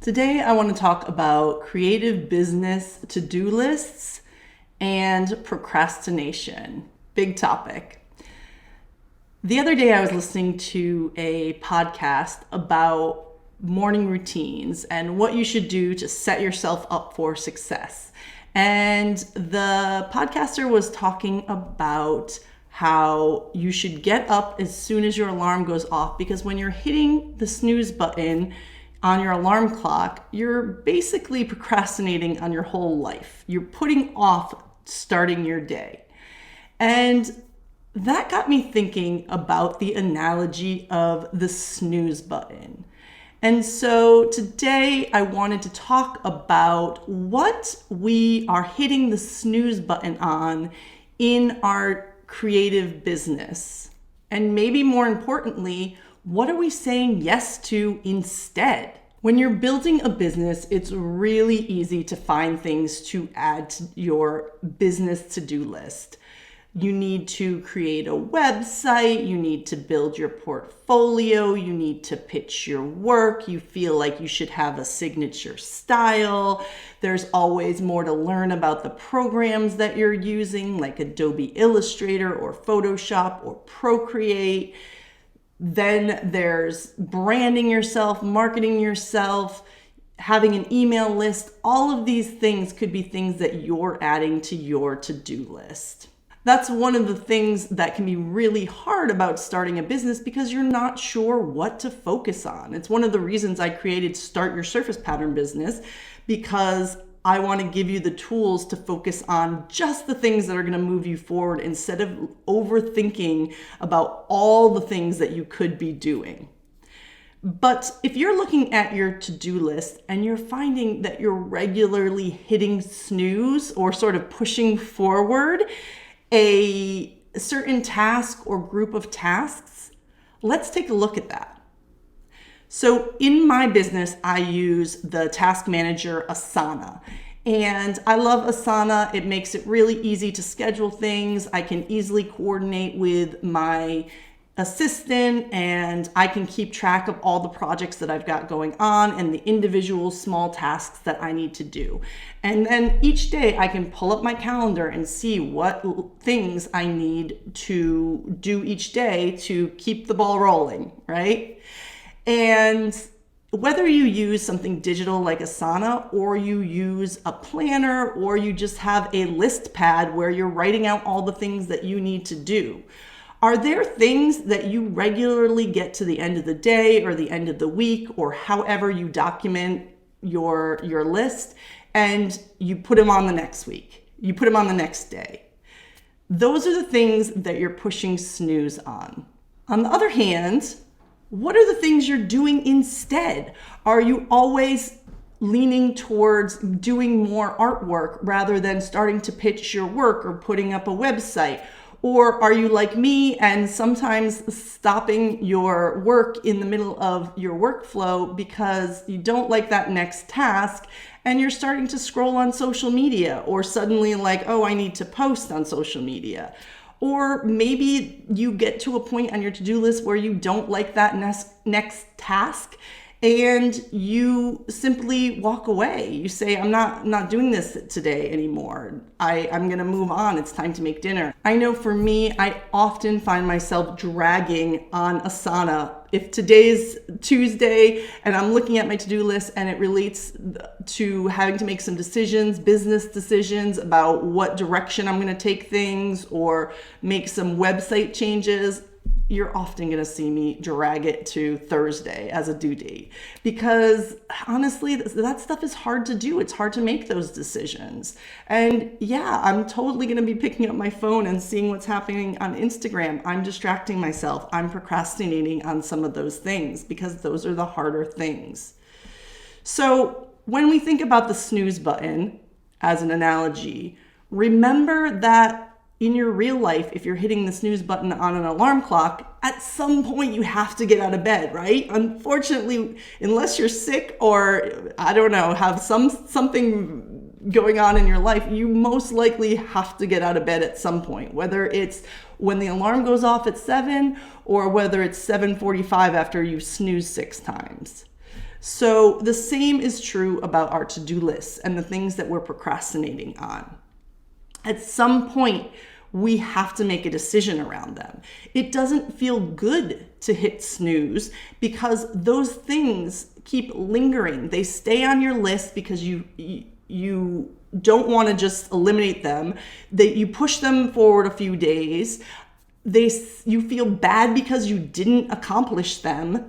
Today, I want to talk about creative business to-do lists and procrastination. Big topic. The other day, I was listening to a podcast about morning routines and what you should do to set yourself up for success. And the podcaster was talking about how you should get up as soon as your alarm goes off, because when you're hitting the snooze button on your alarm clock, you're basically procrastinating on your whole life. You're putting off starting your day. And that got me thinking about the analogy of the snooze button. And so today I wanted to talk about what we are hitting the snooze button on in our creative business. And maybe more importantly, what are we saying yes to instead? When you're building a business, it's really easy to find things to add to your business to-do list. You need to create a website, you need to build your portfolio, you need to pitch your work, you feel like you should have a signature style. There's always more to learn about the programs that you're using, like Adobe Illustrator or Photoshop or Procreate. Then there's branding yourself, marketing yourself, having an email list. All of these things could be things that you're adding to your to-do list. That's one of the things that can be really hard about starting a business, because you're not sure what to focus on. It's one of the reasons I created Start Your Surface Pattern Business, because I want to give you the tools to focus on just the things that are going to move you forward instead of overthinking about all the things that you could be doing. But if you're looking at your to-do list and you're finding that you're regularly hitting snooze or sort of pushing forward a certain task or group of tasks, let's take a look at that. So in my business, I use the task manager Asana, and I love Asana. It makes it really easy to schedule things. I can easily coordinate with my assistant, and I can keep track of all the projects that I've got going on and the individual small tasks that I need to do. And then each day I can pull up my calendar and see what things I need to do each day to keep the ball rolling, right? And whether you use something digital like Asana, or you use a planner, or you just have a list pad where you're writing out all the things that you need to do, are there things that you regularly get to the end of the day or the end of the week, or however you document your list, and you put them on the next week, you put them on the next day? Those are the things that you're pushing snooze on. On the other hand, what are the things you're doing instead? Are you always leaning towards doing more artwork rather than starting to pitch your work or putting up a website? Or are you like me and sometimes stopping your work in the middle of your workflow because you don't like that next task and you're starting to scroll on social media, or suddenly like, oh, I need to post on social media? Or maybe you get to a point on your to-do list where you don't like that next task and you simply walk away. You say, I'm not doing this today anymore. I'm gonna move on. It's time to make dinner. I know for me, I often find myself dragging on Asana. If today's Tuesday and I'm looking at my to-do list and it relates to having to make some decisions, business decisions about what direction I'm gonna take things or make some website changes, you're often going to see me drag it to Thursday as a due date, because honestly, that stuff is hard to do. It's hard to make those decisions. And yeah, I'm totally going to be picking up my phone and seeing what's happening on Instagram. I'm distracting myself. I'm procrastinating on some of those things because those are the harder things. So when we think about the snooze button as an analogy, remember that in your real life, if you're hitting the snooze button on an alarm clock, at some point you have to get out of bed, right? Unfortunately, unless you're sick or, I don't know, have something going on in your life, you most likely have to get out of bed at some point, whether it's when the alarm goes off at 7 or whether it's 7:45 after you've snoozed 6 times. So the same is true about our to-do lists and the things that we're procrastinating on. At some point, we have to make a decision around them. It doesn't feel good to hit snooze because those things keep lingering. They stay on your list because you don't want to just eliminate them. You push them forward a few days. You feel bad because you didn't accomplish them.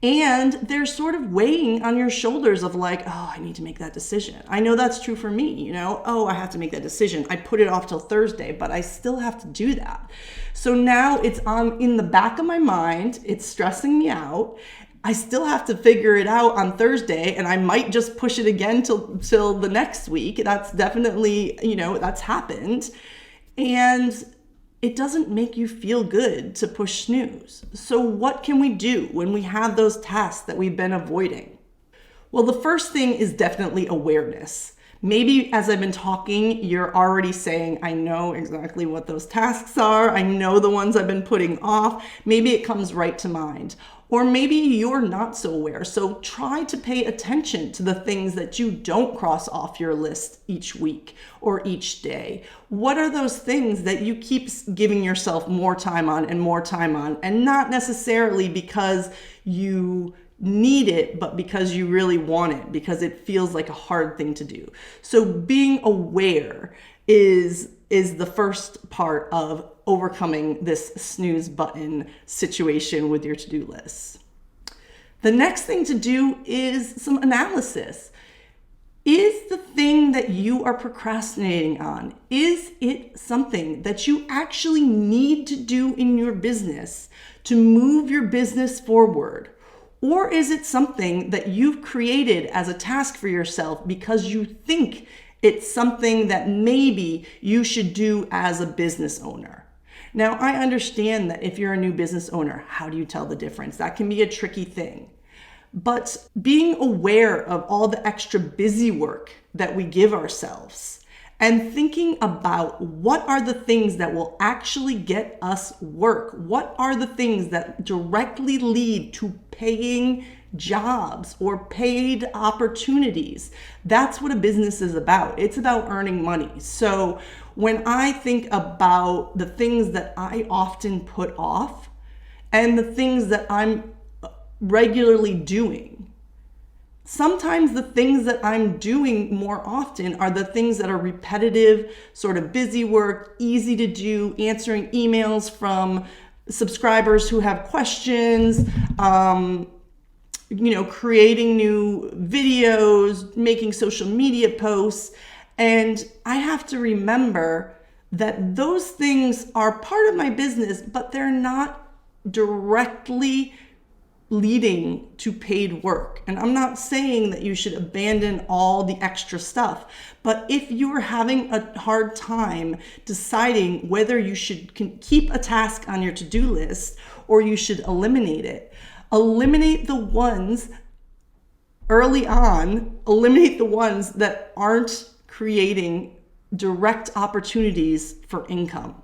And they're sort of weighing on your shoulders of like, oh, I need to make that decision. I know that's true for me, oh, I have to make that decision. I put it off till Thursday, but I still have to do that. So now it's in the back of my mind. It's stressing me out. I still have to figure it out on Thursday, and I might just push it again till the next week. That's definitely, that's happened. And it doesn't make you feel good to push snooze. So what can we do when we have those tasks that we've been avoiding? Well, the first thing is definitely awareness. Maybe as I've been talking, you're already saying, I know exactly what those tasks are. I know the ones I've been putting off. Maybe it comes right to mind. Or maybe you're not so aware. So try to pay attention to the things that you don't cross off your list each week or each day. What are those things that you keep giving yourself more time on, and not necessarily because you need it, but because you really want it, because it feels like a hard thing to do. So being aware is the first part of overcoming this snooze button situation with your to-do list. The next thing to do is some analysis. Is the thing that you are procrastinating on, is it something that you actually need to do in your business to move your business forward? Or is it something that you've created as a task for yourself because you think it's something that maybe you should do as a business owner? Now, I understand that if you're a new business owner, how do you tell the difference? That can be a tricky thing. But being aware of all the extra busy work that we give ourselves and thinking about what are the things that will actually get us work? What are the things that directly lead to paying jobs or paid opportunities? That's what a business is about. It's about earning money. So when I think about the things that I often put off and the things that I'm regularly doing, sometimes the things that I'm doing more often are the things that are repetitive, sort of busy work, easy to do, answering emails from subscribers who have questions, creating new videos, making social media posts. And I have to remember that those things are part of my business, but they're not directly leading to paid work. And I'm not saying that you should abandon all the extra stuff, but if you're having a hard time deciding whether you should keep a task on your to-do list or you should eliminate it, eliminate the ones early on, eliminate the ones that aren't creating direct opportunities for income.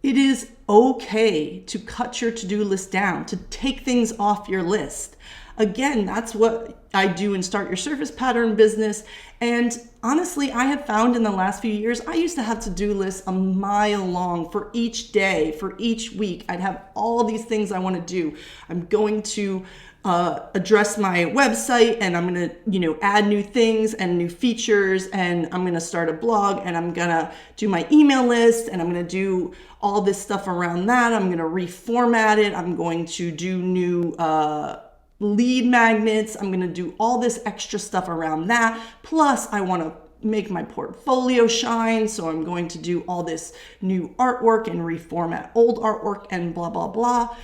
It is okay to cut your to-do list down, to take things off your list. Again, that's what I do in Start Your Service Pattern business. And honestly, I have found in the last few years, I used to have to-do lists a mile long for each day, for each week. I'd have all these things I want to do. I'm going to address my website, and I'm going to, add new things and new features, and I'm going to start a blog, and I'm going to do my email list, and I'm going to do all this stuff around that. I'm going to reformat it. I'm going to do new lead magnets. I'm going to do all this extra stuff around that. Plus, I want to make my portfolio shine. So I'm going to do all this new artwork and reformat old artwork and blah, blah, blah.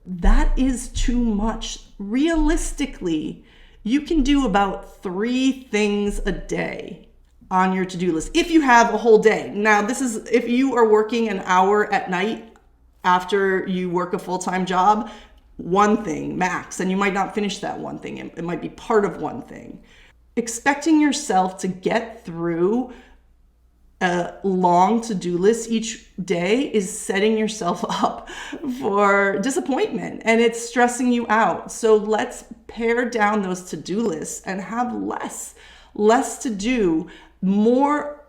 That is too much. Realistically, you can do about 3 things a day on your to-do list if you have a whole day. Now, this is if you are working an hour at night after you work a full-time job, 1 thing max, and you might not finish that 1 thing. It might be part of 1 thing. Expecting yourself to get through a long to-do list each day is setting yourself up for disappointment, and it's stressing you out. So let's pare down those to-do lists and have less to do, more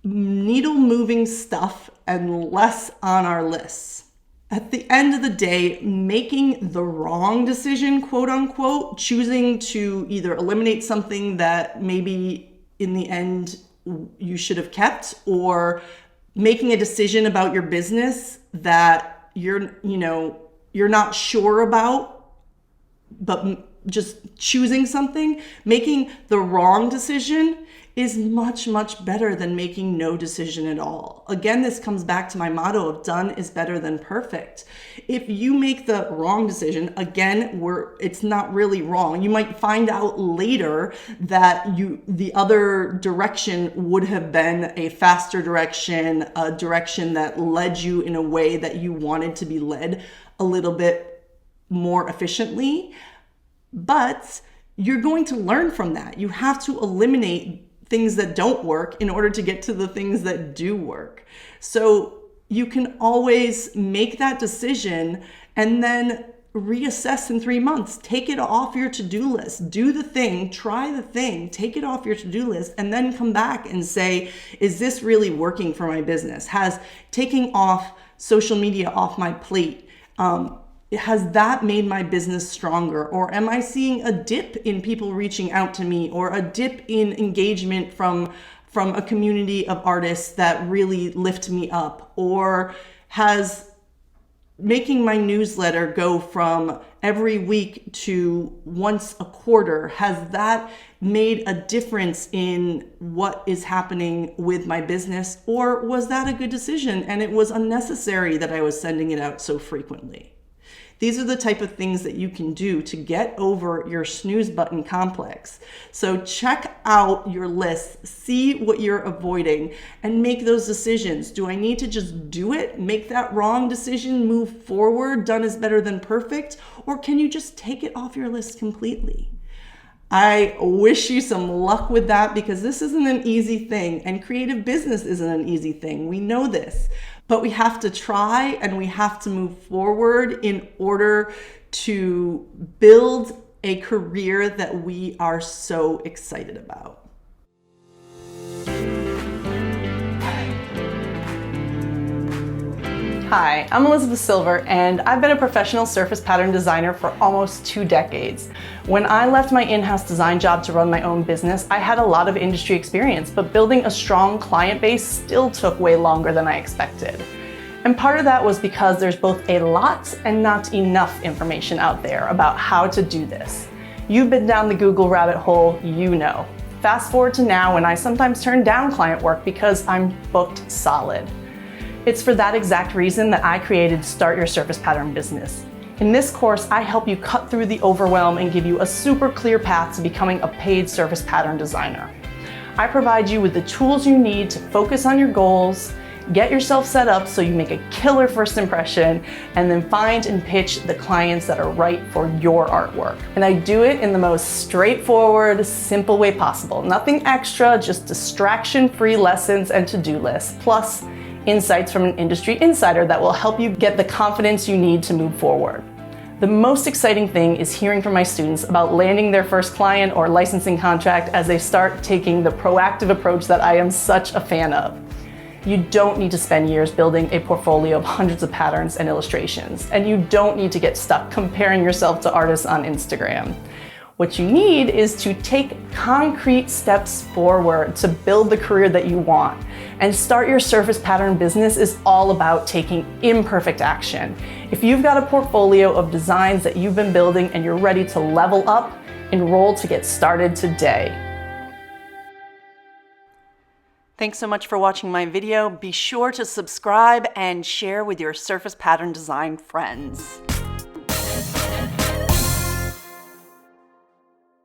needle moving stuff and less on our lists. At the end of the day, making the wrong decision, quote unquote, choosing to either eliminate something that maybe in the end you should have kept, or making a decision about your business that you're not sure about, but just choosing something, making the wrong decision is much, much better than making no decision at all. Again, this comes back to my motto of done is better than perfect. If you make the wrong decision, again, it's not really wrong. You might find out later that the other direction would have been a faster direction, a direction that led you in a way that you wanted to be led a little bit more efficiently. But you're going to learn from that. You have to eliminate things that don't work in order to get to the things that do work. So you can always make that decision and then reassess in 3 months. Take it off your to-do list. Do the thing, try the thing, take it off your to-do list, and then come back and say, is this really working for my business? Has taking off social media off my plate, has that made my business stronger? Or am I seeing a dip in people reaching out to me, or a dip in engagement from a community of artists that really lift me up? Or has making my newsletter go from every week to once a quarter, has that made a difference in what is happening with my business? Or was that a good decision and it was unnecessary that I was sending it out so frequently? These are the type of things that you can do to get over your snooze button complex. So check out your list, see what you're avoiding, and make those decisions. Do I need to just do it, make that wrong decision, move forward, done is better than perfect? Or can you just take it off your list completely? I wish you some luck with that, because this isn't an easy thing, and creative business isn't an easy thing. We know this, but we have to try and we have to move forward in order to build a career that we are so excited about. Hi, I'm Elizabeth Silver, and I've been a professional surface pattern designer for almost 2 decades. When I left my in-house design job to run my own business, I had a lot of industry experience, but building a strong client base still took way longer than I expected. And part of that was because there's both a lot and not enough information out there about how to do this. You've been down the Google rabbit hole, you know. Fast forward to now, when I sometimes turn down client work because I'm booked solid. It's for that exact reason that I created Start Your Surface Pattern Business. In this course, I help you cut through the overwhelm and give you a super clear path to becoming a paid surface pattern designer. I provide you with the tools you need to focus on your goals, get yourself set up so you make a killer first impression, and then find and pitch the clients that are right for your artwork. And I do it in the most straightforward, simple way possible. Nothing extra, just distraction-free lessons and to-do lists, plus insights from an industry insider that will help you get the confidence you need to move forward. The most exciting thing is hearing from my students about landing their first client or licensing contract as they start taking the proactive approach that I am such a fan of. You don't need to spend years building a portfolio of hundreds of patterns and illustrations, and you don't need to get stuck comparing yourself to artists on Instagram. What you need is to take concrete steps forward to build the career that you want. And Start Your Surface Pattern Business is all about taking imperfect action. If you've got a portfolio of designs that you've been building and you're ready to level up, enroll to get started today. Thanks so much for watching my video. Be sure to subscribe and share with your surface pattern design friends.